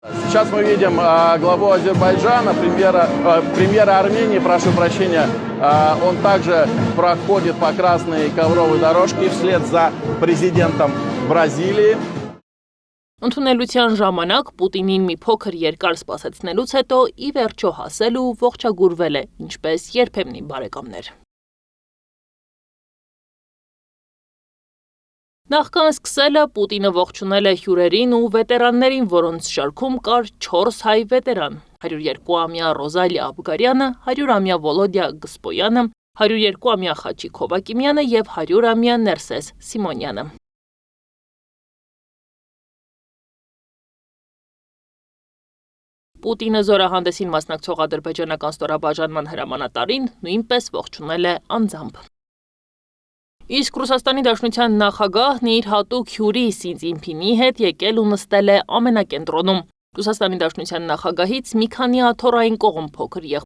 Сейчас мы видим главу Азербайджана, премьера Армении, прошу прощения. Он также проходит по красной ковровой дорожке вслед за президентом Бразилии. Ընդունելության ժամանակ Պուտինին մի փոքր երկար սպասեցնելուց հետո ի վերջո հասել ու ողջագուրվել է, ինչպես երբեմնի բարեկամներ։ Նախքան սկսելը Պուտինը ողջունել է հյուրերին ու վետերաններին, որոնց շարքում կար 4 հայ վետերան՝ 102-ամյա Ռոզալիա Աբգարյանը, 100-ամյա Վոլոդիա Գսպոյանը, 102-ամյա Խաչիկ Հովակիմյանը եւ 100-ամյա Ներսես Սիմոնյանը։ Պուտինը զորահանդեսին մասնակցող ադրբեջանական ստորաբաժանման հրամանատարին նույնպես ողջունել է անձամբ։ Իսկ Ռուսաստանի Դաշնության նախագահն իր հատուկ հյուրի Սի Ցզինփինի հետ եկել ու նստել է ամենակենտրոնում։ Ռուսաստանի Դաշնության նախագահից մի քանի աթոռային կողմ փոքր